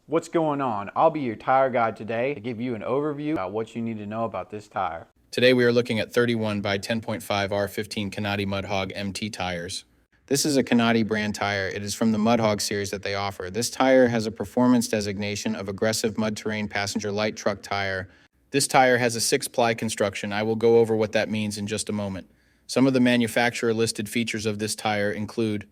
What's going on? I'll be your tire guide today to give you an overview about what you need to know about this tire. Today we are looking at 31 by 10.5R15 Kanati Mud Hog MT tires. This is a Kanati brand tire. It is from the Mud Hog series that they offer. This tire has a performance designation of aggressive mud terrain passenger light truck tire. This tire has a 6-ply construction. I will go over what that means in just a moment. Some of the manufacturer listed features of this tire include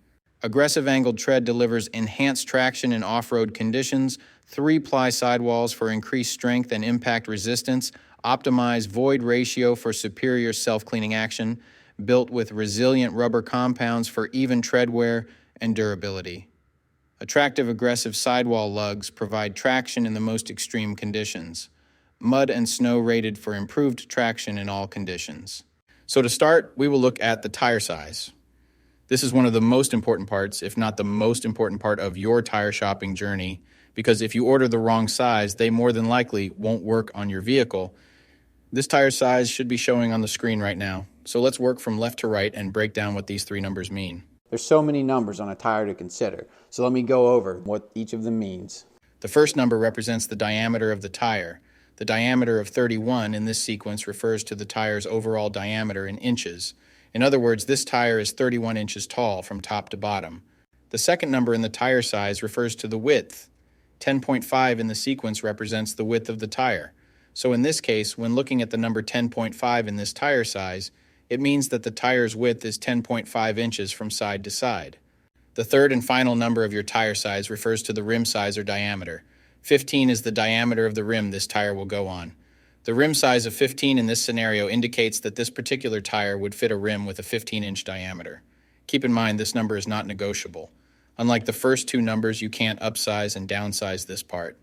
aggressive angled tread delivers enhanced traction in off-road conditions, 3-ply sidewalls for increased strength and impact resistance, optimized void ratio for superior self-cleaning action, built with resilient rubber compounds for even tread wear and durability. Attractive aggressive sidewall lugs provide traction in the most extreme conditions. Mud and snow rated for improved traction in all conditions. So to start, we will look at the tire size. This is one of the most important parts, if not the most important part of your tire shopping journey, because if you order the wrong size, they more than likely won't work on your vehicle. This tire size should be showing on the screen right now. So let's work from left to right and break down what these three numbers mean. There's so many numbers on a tire to consider, so let me go over what each of them means. The first number represents the diameter of the tire. The diameter of 31 in this sequence refers to the tire's overall diameter in inches. In other words, this tire is 31 inches tall from top to bottom. The second number in the tire size refers to the width. 10.5 in the sequence represents the width of the tire. So in this case, when looking at the number 10.5 in this tire size, it means that the tire's width is 10.5 inches from side to side. The third and final number of your tire size refers to the rim size or diameter. 15 is the diameter of the rim this tire will go on. The rim size of 15 in this scenario indicates that this particular tire would fit a rim with a 15-inch diameter. Keep in mind this number is not negotiable. Unlike the first two numbers, you can't upsize and downsize this part.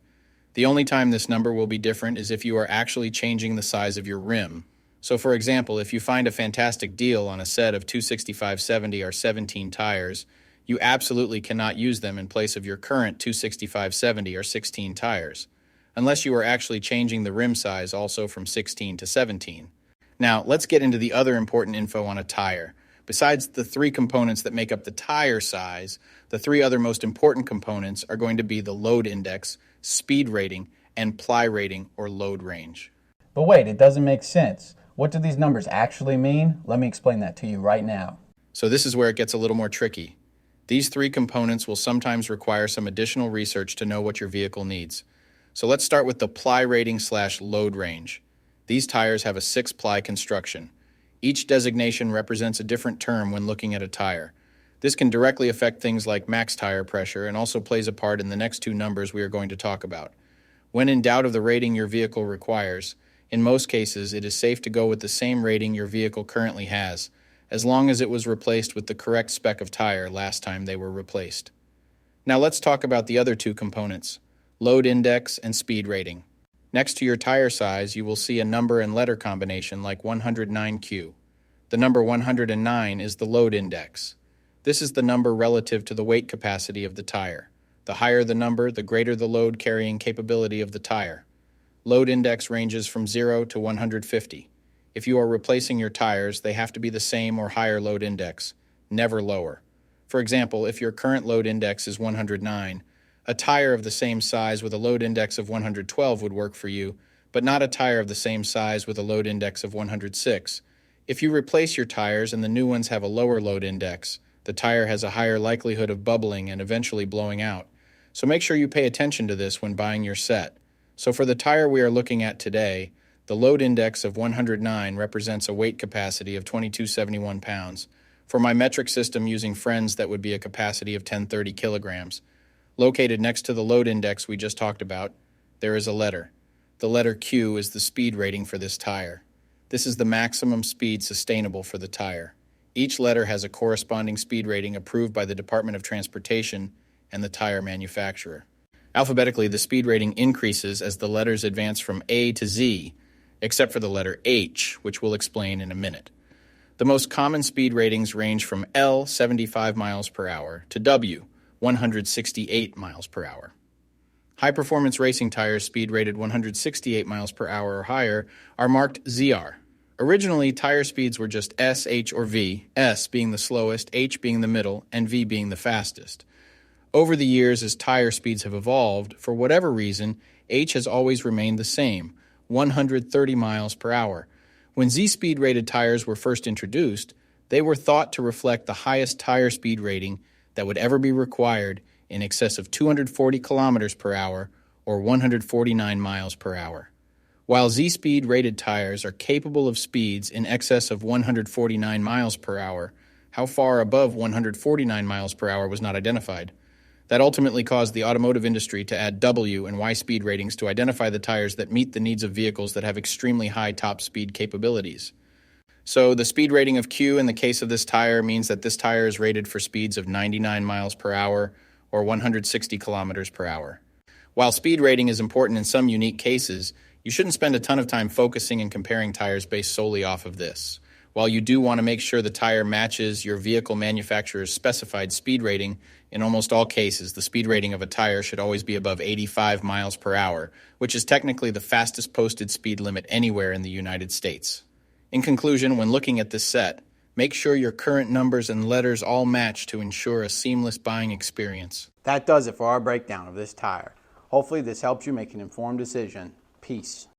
The only time this number will be different is if you are actually changing the size of your rim. So for example, if you find a fantastic deal on a set of 265/70R17 tires, you absolutely cannot use them in place of your current 265/70R16 tires, unless you are actually changing the rim size also from 16 to 17. Now, let's get into the other important info on a tire. Besides the three components that make up the tire size, the three other most important components are going to be the load index, speed rating, and ply rating or load range. But wait, it doesn't make sense. What do these numbers actually mean? Let me explain that to you right now. So this is where it gets a little more tricky. These three components will sometimes require some additional research to know what your vehicle needs. So let's start with the ply rating / load range. These tires have a 6-ply construction. Each designation represents a different term when looking at a tire. This can directly affect things like max tire pressure and also plays a part in the next two numbers we are going to talk about. When in doubt of the rating your vehicle requires, in most cases it is safe to go with the same rating your vehicle currently has, as long as it was replaced with the correct spec of tire last time they were replaced. Now let's talk about the other two components, load index and speed rating. Next to your tire size, you will see a number and letter combination like 109Q. The number 109 is the load index. This is the number relative to the weight capacity of the tire. The higher the number, the greater the load carrying capability of the tire. Load index ranges from 0 to 150. If you are replacing your tires, they have to be the same or higher load index, never lower. For example, if your current load index is 109, a tire of the same size with a load index of 112 would work for you, but not a tire of the same size with a load index of 106. If you replace your tires and the new ones have a lower load index, the tire has a higher likelihood of bubbling and eventually blowing out. So make sure you pay attention to this when buying your set. So for the tire we are looking at today, the load index of 109 represents a weight capacity of 2271 pounds. For my metric system using friends, that would be a capacity of 1030 kilograms. Located next to the load index we just talked about, there is a letter. The letter Q is the speed rating for this tire. This is the maximum speed sustainable for the tire. Each letter has a corresponding speed rating approved by the Department of Transportation and the tire manufacturer. Alphabetically, the speed rating increases as the letters advance from A to Z, except for the letter H, which we'll explain in a minute. The most common speed ratings range from L, 75 miles per hour, to W, 168 miles per hour. High-performance racing tires speed rated 168 miles per hour or higher are marked ZR. Originally, tire speeds were just S, H, or V, S being the slowest, H being the middle, and V being the fastest. Over the years, as tire speeds have evolved, for whatever reason, H has always remained the same, 130 miles per hour. When Z-speed rated tires were first introduced, they were thought to reflect the highest tire speed rating that would ever be required, in excess of 240 kilometers per hour or 149 miles per hour. While Z-speed rated tires are capable of speeds in excess of 149 miles per hour, how far above 149 miles per hour was not identified. That ultimately caused the automotive industry to add W and Y speed ratings to identify the tires that meet the needs of vehicles that have extremely high top speed capabilities. So the speed rating of Q in the case of this tire means that this tire is rated for speeds of 99 miles per hour or 160 kilometers per hour. While speed rating is important in some unique cases, you shouldn't spend a ton of time focusing and comparing tires based solely off of this. While you do want to make sure the tire matches your vehicle manufacturer's specified speed rating, in almost all cases, the speed rating of a tire should always be above 85 miles per hour, which is technically the fastest posted speed limit anywhere in the United States. In conclusion, when looking at this set, make sure your current numbers and letters all match to ensure a seamless buying experience. That does it for our breakdown of this tire. Hopefully this helps you make an informed decision. Peace.